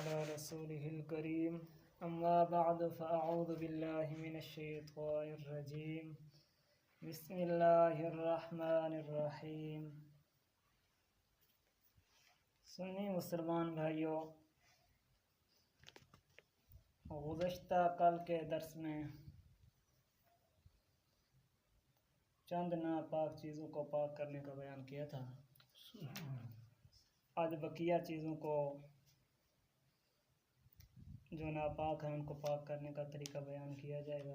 अला रसूलिहिल करीम अम्मा बअद फ़अऊज़ु बिल्लाहि मिनश्शैतानिर रजीम बिस्मिल्लाहिर रहमानिर रहीम। सुन्नी मुसलमान भाइयों, गुज़श्ता कल के दर्स में चंद नापाक चीज़ों को पाक करने का बयान किया था। आज बकिया चीज़ों को जो नापाक हैं उनको पाक करने का तरीका बयान किया जाएगा।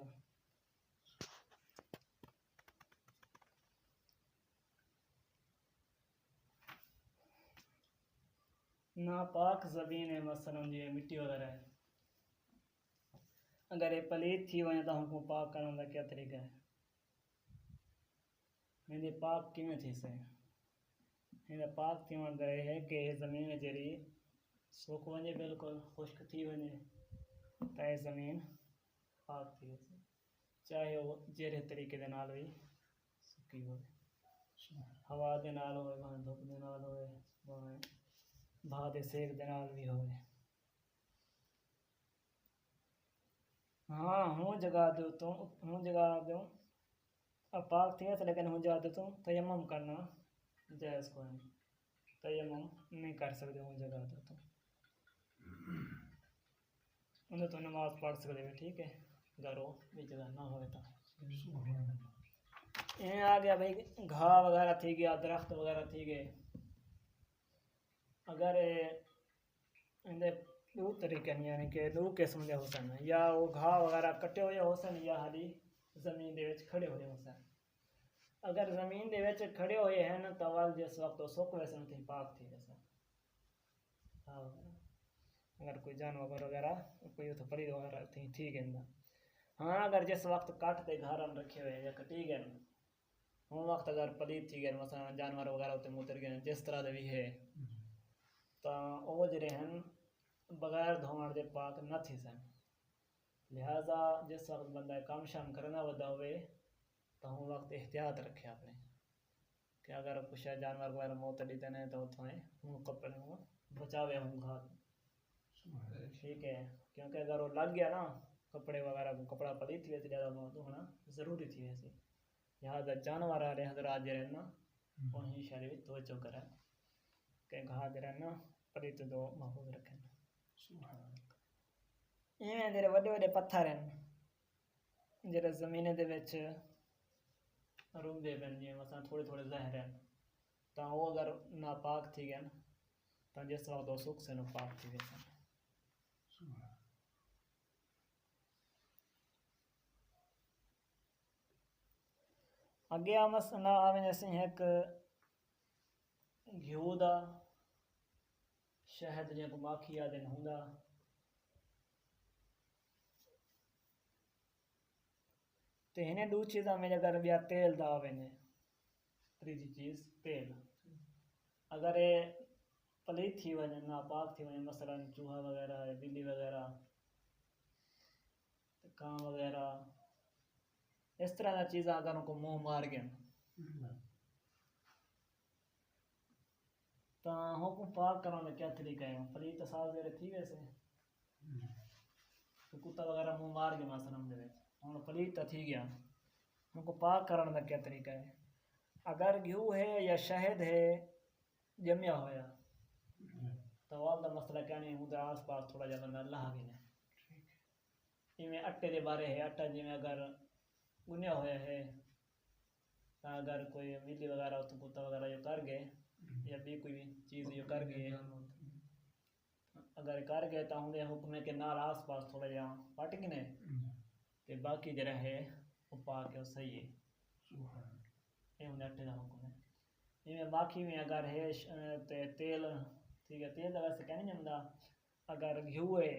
नापाक ज़मीन है, मसलन ये मिट्टी वगैरह है, अगर ये पलीत थी वहीं तो हमको पाक करने का क्या तरीका है? मेरे पाक किमें थी से मेरा पाक थी वहाँ गए है कि ज़मीन जरी सूख वने बिल्कुल खुश्क थी वने तो ज़मीन पाक थी वैसे, चाहे वो जहरे तरीके दे नाल भी सुकी हो, हवा दे नाल हो, वहाँ धुप दे नाल हो, वहाँ भाव दे सेक दे नाल भी हो। हाँ हूँ जगह दो अब पाक थी वैसे, लेकिन हूँ जगह दो तयम्मुम करना जायज़ को नहीं, तयम्मुम नहीं कर सकते हूँ जगह दो तो उन्हें तो नमाज पढ़ सकते हैं, ठीक है, घरों भी जगह ना हो तो ये आ गया भाई। घाह वगैरह थी गया, दरख्त वगैरह थी गए, अगर इनके दो तरीके हैं, यानी कि दो किस्म के होसन, या वो घाह वगैरह कटे हुए होसन या हाली ज़मीन दे विच खड़े हुए होसन। अगर ज़मीन दे विच खड़े हुए हैं ना तो वल जिस वक्त सुक वैसन थी पाक थी वैसा। हाँ, अगर कोई जानवर वगैरह कोई तो पड़ी वगैरह थी गंदा। हाँ, अगर जिस वक्त काटते घर में रखे हुए या कटी गए वो वक्त अगर पलीत थी गए, मसलन जानवर वगैरह उत्ते मुतर गए जिस तरह दे भी है तो वो जरे हैं बगैर धोण दे पाक न थी सन। लिहाजा जिस वक्त बंदा काम शाम करना वदा हुए तो वो वक्त एहतियात रखे अपने कि अगर कुछ जानवर वगैरह मौत दी देने तो उतने हूँ कपड़े हूँ बचावे हूँ घात, ठीक है, क्योंकि अगर वो लग गया ना कपड़े वगैरह को, कपड़ा पलीत थी वैसे ज़्यादा मौत होना ज़रूरी थी वैसे। लिहाजा जानवर आ रहे हजरात जो रहना उन्हीं शरीर तो जो करें कि घात रहना पलीत दो महफूज रखें। इवें जेरे वड्डे वड्डे पत्थर हैं जेरे ज़मीन दे विच रुंदे पेन, जिवें मसलन थोड़े थोड़े ज़हर हैं तो वो अगर नापाक थी गए तो जिस वक्त वो सुख से नापाक थी गए। अगे आ मसला आवें जैसे एक घ्यू दा शहद जिवें को माखी आदन हुंदा, तो इन्हें दो चीज़ा में अगर बिया तेल दा आवे ने, तीसरी चीज़ तेल, अगर ये पलीत थी वने नापाक थी वने, मसलन चूहा वगैरह बिल्ली वगैरह कां वगैरह इस तरह की चीज़ा अगर उनको मुँह मार गए तो हमको पाक करने का क्या तरीका है? पलीत साफ जरे थी वैसे तो कुत्ता वगैरह मुँह मार गया मसलन दे हम पलीत थी गया, हमको पाक करने का क्या तरीका है? अगर घ्यू है या शहद है जमया होया तो वाल दा मसला क्या नहीं, उधर आस पास थोड़ा जा बंदा ला भी नहीं। इवें आटे के बारे है, आटा जिवें अगर गुन्या होया है तो अगर कोई बिल्ली वगैरह तो कुत्ता वगैरह जो कर गए या भी कोई चीज़ जो कर गए, अगर कर गए तो उन्हें हुक्म है कि नाल आस पास थोड़ा जा पट गए तो बाकी जरा है वो पा के सही है, ये उन्हें आटे का हुक्म है। इवें बाकी में अगर है तेल, ठीक है, तेल वैसे क्या नहीं जमदा, अगर घ्यू है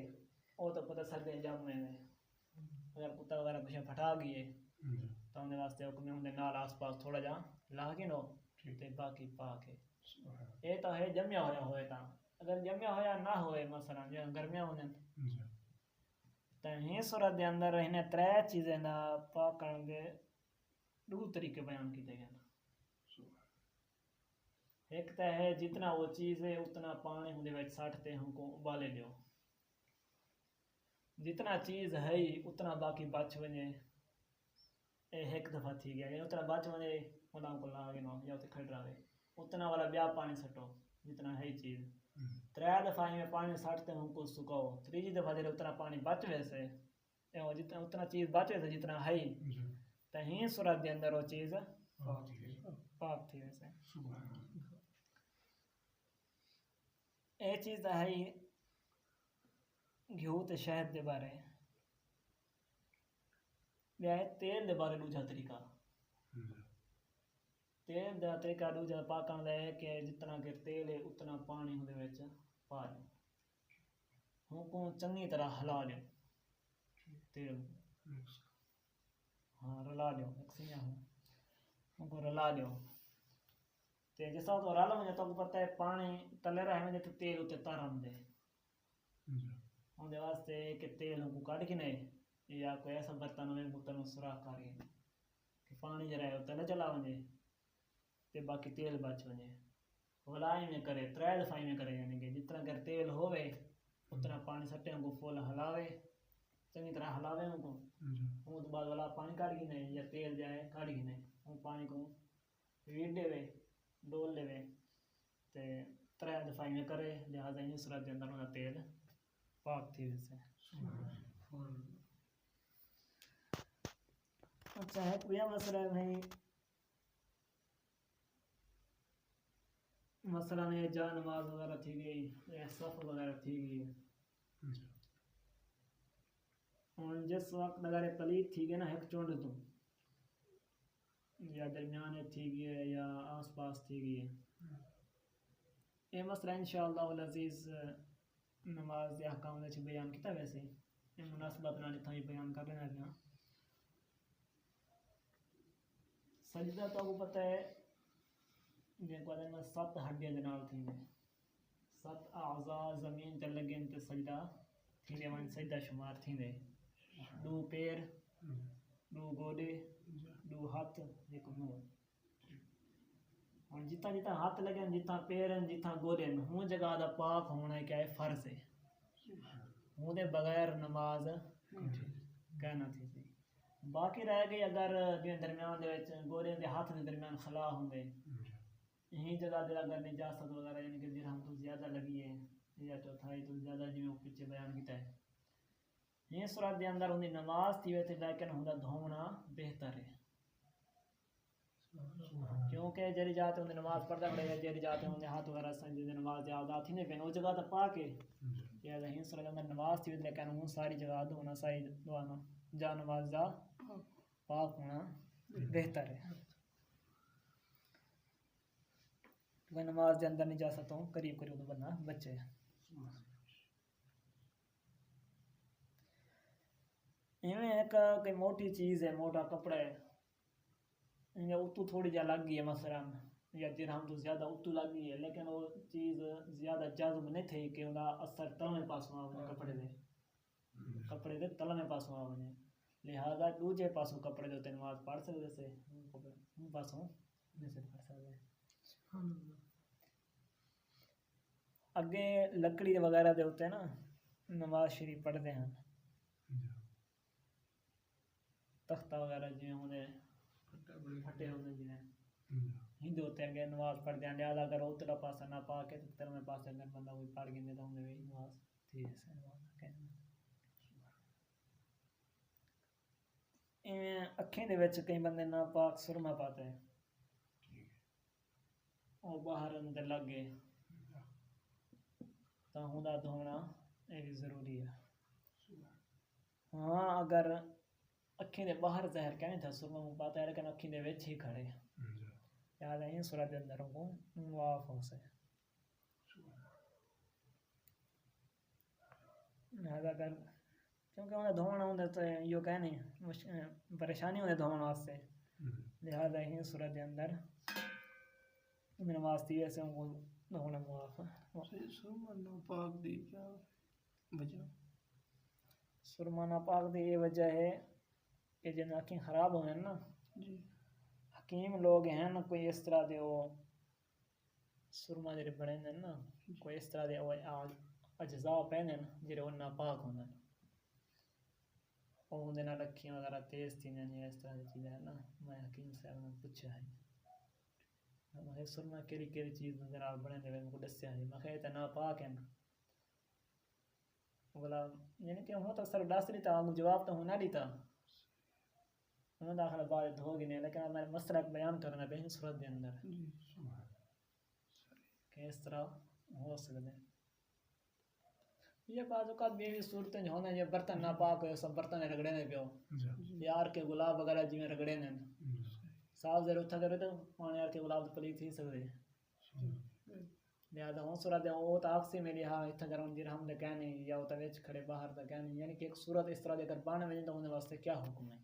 वो तो पता सर्दे जम में अगर कुत्ता वगैरह कुछ फटा गए तो उन्हें वास्ते हुक्म उन्हें नाल आस पास थोड़ा जा ला के नो ते बाकी पा के ये तो है जमया होया ता। अगर जमया होया ना होए मसलन जो गर्मियां होने तो ये सूरत दे अंदर इन्हें त्रै चीज़ें ना पाक करने के दो तरीके बयान किए गए। एक तो है जितना वो चीज़ है उतना पानी उन्हें विच सट ते हमको उबाले लियो, जितना चीज़ है ही उतना बाकी बच वञे एक दफ़ा थी गया या उतना बच वञे उन्हां को लागे नो या उते खड़ रहे उतना वाला ब्याह पानी सटो जितना है ही चीज़ 3 दफ़ा में पानी सटते हैं उनको सुखाओ 3 दफ़ा जब उतना पानी बच वैसे जितना उतना चीज़ बच वैसे जितना है ही तो ही सूरत के अंदर वो चीज़ पाक थी वैसे ये चीज़ है ही घ्यू ते शहद के बारे है तेल के बारे दूजा तरीका तेल का तरीका दूजा पाकण का है कि जितना कि तेल है उतना पानी उहदे विच पा लो उनको चंगी तरह हिला लो तेल हाँ रला लो मिक्सियाँ उनको रला लो तो जिस तो रल वजे तो पता है पानी तले रहे वजे तो तेल उत्ते तर आंदे उनके वास्ते कि तेल को कढ़ के नहीं या कोई ऐसा बर्तन हो बोतल सुराख करिए कि पानी जरा है तले चला वजे तो बाकी तेल बच वजे हलाई में करे 3 दफ़ा में करे यानी कि जितना अगर तेल होवे उतना पानी सटे उनको फुल हलावे चंगी तरह हलावे उनको तो बाद वाला पानी काढ़ के नहीं या तेल जाए काढ़ के नहीं उन पानी को वीड देवे डोल लेवे तो 3 दफ़ा में करे लिहाजा इन सूरत के अंदर तेल पाक थी वैसे अच्छा है कोई मसला भाई मसला में जा नमाज वगैरह थी गई या सफ़ वगैरह थी गई और जिस वक्त अगर पलीत थी गई ना एक चुंड तो या दरमियान थी गई है या आस पास थी गई है ये मसला इंशाअल्लाह अज़ीज़ नमाज के अहकाम बयान किया वैसे मुनासिबत नाल इतना ही बयान कर लेना पिया सजदा तो आपको पता है जेको 7 हड्डियां के नाल थींदे 7 आज़ा ज़मीन ते लगे ते सजदा थींदे वन सजदा शुमार थींदे 2 पैर 2 गोडे 2 हाथ 1 मुंह और जितना जितना हाथ लगे जितना पैर जितना गोडे हूँ जगह का पाक होना क्या है फर्ज है हूँ बगैर नमाज कहना थी बाकी रह गई अगर जो दरम्यान गोरे के हाथ के दरम्यान खला होंगे यही जगह दे अगर निजासत वगैरह यानी कि दिरहम तो ज़्यादा लगी है या चौथाई तो ज़्यादा जिम्मे पीछे बयान किया है ये सूरत के अंदर उनकी नमाज थी वैसे लेकिन उनका धोना बेहतर है क्योंकि जरी जाते उन्हें नमाज पढ़ता पड़ेगा जरी जाते उन्हें हाथ वगैरह संजय नमाज याद थी नहीं पैन वो जगह तो पा के या यही सूरत के अंदर नमाज थी लेकिन वो सारी जगह धोना सही दुआना जा नमाज जा पाक होना बेहतर है वह नमाज के अंदर नहीं जा सकता हूँ करीब करीब तो बंदा बच्चे इवें एक कोई मोटी चीज़ है मोटा कपड़ा है या उतू थोड़ी जा लग गई है मसलन या दिरहम तो ज़्यादा उतू लग गई है लेकिन वो चीज़ ज़्यादा जज्ब नहीं थी कि उनका असर तलने पासों आ कपड़े दे तलने पासों आ वने लिहाजा दूजे पासों कपड़े दे उत्ते नमाज पढ़ सकते से उन पासों नहीं से पढ़ सकते अगे लकड़ी वगैरह दे होते हैं ना नमाज शरीफ पढ़ते हैं तख्ता वगैरह जिवें होंगे फटे होंगे जिवें हिंदू होते हैं नमाज पढ़ते हैं लिहाजा अगर उतला पासा ना पा के तो तरमे पासे अगर बंदा कोई पढ़ गिने तो उन्हें भी नमाज थी ऐसे अखें दे विच कई बंदे ना पाक सुरमा पाते हैं और बाहर अंदर लग गए तो हुंदा धोना ये भी ज़रूरी है हाँ अगर अखें दे बाहर जहर कहने था सुरमा मुँह पाता है लेकिन अखें दे विच ही खड़े याद आई सूरत के अंदर को वाफ हो से लिहाजा कर क्योंकि उन्हें धोना होंगे तो यो कहने परेशानी होंगे धोने वास्ते लिहाजा ही सूरत के अंदर नमाज थी वैसे उनको धोना मुआफ सुरमा नापाक दी ये वजह है कि जिन आँखें ख़राब हो ना हकीम लोग हैं ना कोई इस तरह दे वो सुरमा जेरे बने ना कोई इस तरह दे वो अज्जा पहने ना जेरे वो नापाक होंगे और उनके नाल अखियां वगैरह तेज थी नहीं इस तरह की चीज़ें है ना। मैं हकीम साहब ने पूछा है मैं सुरमा केरी केरी चीज़ नजर आ बने ने मुझे दस्या है मैं तो ना पाक है ना बोला यानी कि हो तो सर डास दी था मुझे जवाब तो होना दी था उन्होंने दाखिल बाद धो गिने लेकिन मैं मसला बयान करना बेहद सूरत के अंदर कि इस तरह हो सकते ये बाजू का बेवी सूरतें होने ये बर्तन नापाक हो सब बर्तन रगड़े ने पियो यार के गुलाब वगैरह जिमें रगड़े ने साफ जरूर था करे तो पानी यार के गुलाब तो पलीत ही सकते लिहाजा हो सूरत है वो तो आपसे मेरी हाँ इतना गर्म जिर हम कह नहीं या वो तो वेच खड़े बाहर तक कह नहीं यानी कि एक सूरत इस तरह अगर बाने में तो उन्हें वास्ते क्या हुक्म है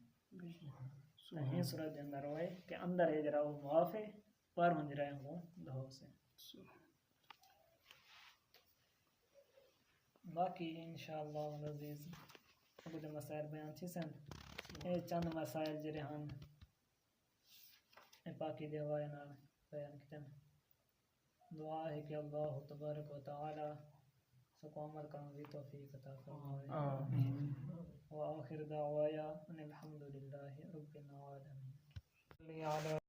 ये सूरत के अंदर वो है कि अंदर है जरा वो मुआफ है पर हो जरा वो धो से बाकी इंशाअल्लाह अज़ीज़ कुछ मसाइल बयान थी सन ये चंद मसाइल जरे हम बाकी देवाए नाल बयान कितन दुआ है कि अल्लाह तबारक व तआला सबको अमल करने की तौफीक अता फरमाए आमीन व आखिर दावाया अनिल हम्दुलिल्लाहि रब्बिल आलमीन।